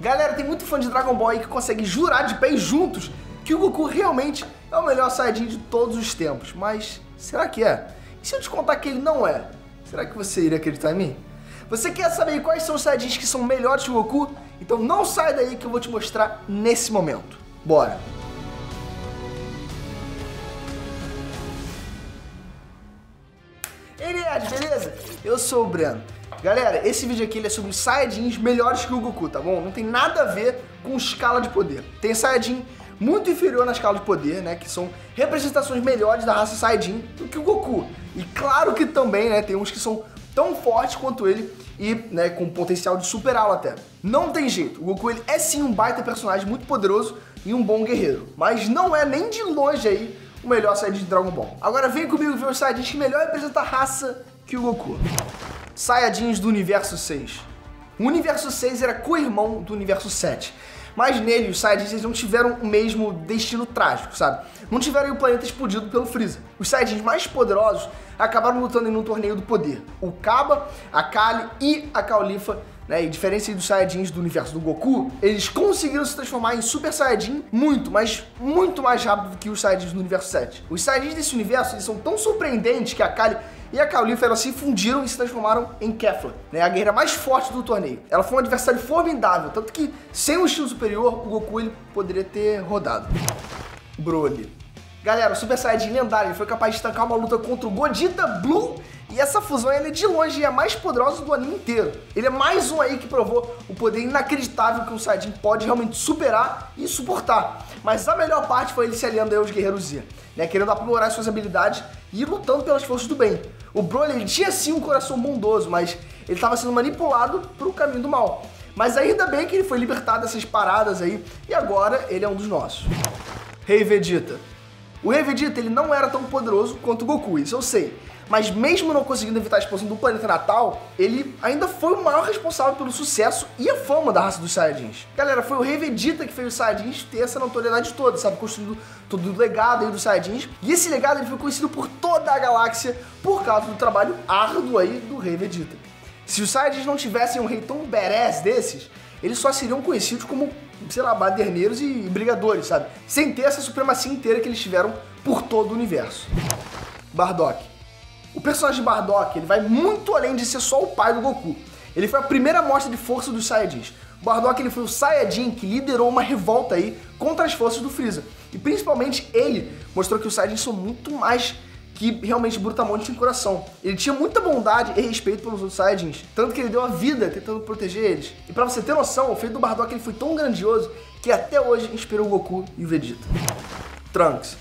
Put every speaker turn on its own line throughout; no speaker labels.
Galera, tem muito fã de Dragon Ball aí que consegue jurar de pés juntos que o Goku realmente é o melhor Saiyajin de todos os tempos. Mas será que é? E se eu te contar que ele não é? Será que você iria acreditar em mim? Você quer saber quais são os Saiyajins que são melhores que o Goku? Então não sai daí que eu vou te mostrar nesse momento. Bora! Ei, Nerd, beleza? Eu sou o Breno. Galera, esse vídeo aqui ele é sobre os Saiyajins melhores que o Goku, tá bom? Não tem nada a ver com escala de poder. Tem Saiyajin muito inferior na escala de poder, né? Que são representações melhores da raça Saiyajin do que o Goku. E claro que também, né? Tem uns que são tão fortes quanto ele e, né, com potencial de superá-lo até. Não tem jeito. O Goku ele é sim um baita personagem muito poderoso e um bom guerreiro. Mas não é nem de longe aí o melhor Saiyajin de Dragon Ball. Agora vem comigo ver os Saiyajins que melhor representam a raça que o Goku. Saiyajins do Universo 6. O Universo 6 era co-irmão do Universo 7. Mas nele, os Saiyajins eles não tiveram o mesmo destino trágico, sabe? Não tiveram o planeta explodido pelo Freeza. Os Saiyajins mais poderosos acabaram lutando em um torneio do poder. O Cabba, a Kali e a Caulifa, né? E diferente dos Saiyajins do universo do Goku, eles conseguiram se transformar em Super Saiyajin muito, mas muito mais rápido do que os Saiyajins do Universo 7. Os Saiyajins desse universo eles são tão surpreendentes que a Kali e a Caulifa elas se fundiram e se transformaram em Kefla, né, a guerreira mais forte do torneio. Ela foi um adversário formidável, tanto que sem um estilo superior, o Goku ele poderia ter rodado. Broly. Galera, o Super Saiyajin lendário ele foi capaz de estancar uma luta contra o Gogeta Blue e essa fusão ele de longe é a mais poderosa do anime inteiro. Ele é mais um aí que provou o poder inacreditável que um Saiyajin pode realmente superar e suportar. Mas a melhor parte foi ele se aliando aí aos Guerreiros Z, né, querendo aprimorar suas habilidades e lutando pelas forças do bem. O Broly ele tinha sim um coração bondoso, mas ele estava sendo manipulado para o caminho do mal. Mas ainda bem que ele foi libertado dessas paradas aí e agora ele é um dos nossos. Rei Vegeta. O Rei Vegeta ele não era tão poderoso quanto o Goku, isso eu sei. Mas mesmo não conseguindo evitar a explosão do planeta natal, ele ainda foi o maior responsável pelo sucesso e a fama da raça dos Saiyajins. Galera, foi o Rei Vegeta que fez os Saiyajins ter essa notoriedade toda, sabe? Construindo todo o legado aí dos Saiyajins. E esse legado ele foi conhecido por toda a galáxia por causa do trabalho árduo aí do Rei Vegeta. Se os Saiyajins não tivessem um rei tão badass desses, eles só seriam conhecidos como, sei lá, baderneiros e brigadores, sabe? Sem ter essa supremacia inteira que eles tiveram por todo o universo. Bardock. O personagem Bardock ele vai muito além de ser só o pai do Goku. Ele foi a primeira mostra de força dos Saiyajins. O Bardock ele foi o Saiyajin que liderou uma revolta aí contra as forças do Freeza. E principalmente ele mostrou que os Saiyajins são muito mais que realmente brutamontes sem coração. Ele tinha muita bondade e respeito pelos outros Saiyajins, tanto que ele deu a vida tentando proteger eles. E pra você ter noção, o feito do Bardock ele foi tão grandioso que até hoje inspirou o Goku e o Vegeta. Trunks.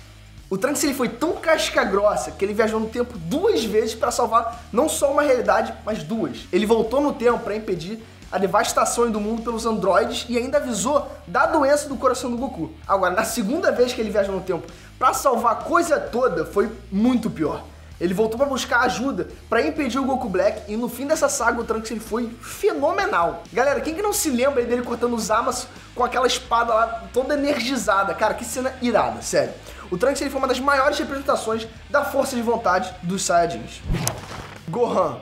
O Trunks ele foi tão casca grossa que ele viajou no tempo 2 vezes para salvar não só uma realidade, mas 2. Ele voltou no tempo para impedir a devastação do mundo pelos androides e ainda avisou da doença do coração do Goku. Agora, na segunda vez que ele viajou no tempo para salvar a coisa toda, foi muito pior. Ele voltou para buscar ajuda para impedir o Goku Black e no fim dessa saga o Trunks ele foi fenomenal. Galera, quem que não se lembra dele cortando os Zamasu com aquela espada lá toda energizada? Cara, que cena irada, sério. O Trunks ele foi uma das maiores representações da força de vontade dos Saiyajins. Gohan.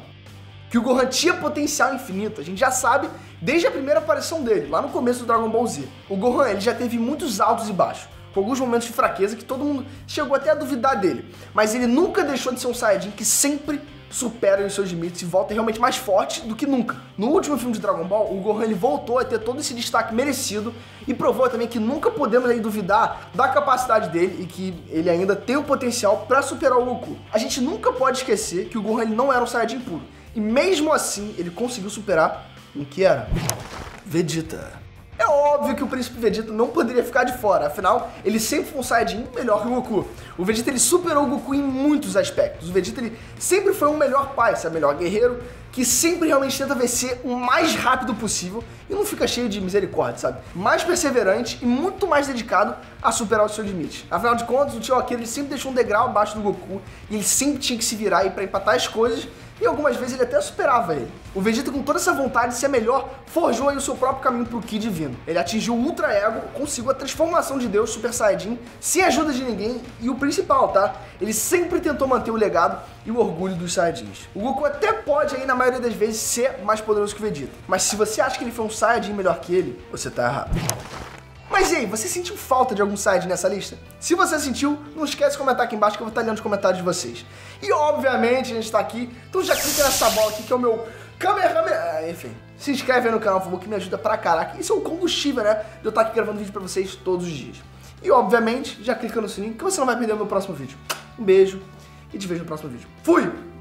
Que o Gohan tinha potencial infinito, a gente já sabe desde a primeira aparição dele, lá no começo do Dragon Ball Z. O Gohan ele já teve muitos altos e baixos, com alguns momentos de fraqueza que todo mundo chegou até a duvidar dele. Mas ele nunca deixou de ser um Saiyajin que sempre supera os seus limites e volta realmente mais forte do que nunca. No último filme de Dragon Ball, o Gohan ele voltou a ter todo esse destaque merecido e provou também que nunca podemos aí duvidar da capacidade dele e que ele ainda tem o potencial para superar o Goku. A gente nunca pode esquecer que o Gohan ele não era um Saiyajin puro e mesmo assim ele conseguiu superar o que era Vegeta. É óbvio que o Príncipe Vegeta não poderia ficar de fora, afinal, ele sempre foi um Saiyajin melhor que o Goku. O Vegeta ele superou o Goku em muitos aspectos. O Vegeta ele sempre foi um melhor pai, sabe? Melhor guerreiro, que sempre realmente tenta vencer o mais rápido possível e não fica cheio de misericórdia, sabe? Mais perseverante e muito mais dedicado a superar os seus limites. Afinal de contas, o tio Akira ele sempre deixou um degrau abaixo do Goku e ele sempre tinha que se virar aí pra empatar as coisas, e algumas vezes ele até superava ele. O Vegeta, com toda essa vontade de ser melhor, forjou aí o seu próprio caminho pro Ki divino. Ele atingiu o Ultra Ego, conseguiu a transformação de Deus Super Saiyajin, sem ajuda de ninguém, e o principal, tá? Ele sempre tentou manter o legado e o orgulho dos Saiyajins. O Goku até pode aí, na maioria das vezes, ser mais poderoso que o Vegeta, mas se você acha que ele foi um Saiyajin melhor que ele, você tá errado. Mas e aí, você sentiu falta de algum Saiyajin nessa lista? Se você sentiu, não esquece de comentar aqui embaixo que eu vou estar lendo os comentários de vocês. E obviamente a gente tá aqui, então já clica nessa bola aqui que é o meu Kamehameha. Enfim, se inscreve aí no canal, por favor, que me ajuda pra caraca. Isso é um combustível, né, de eu estar aqui gravando vídeo pra vocês todos os dias. E obviamente, já clica no sininho que você não vai perder o meu próximo vídeo. Um beijo e te vejo no próximo vídeo. Fui!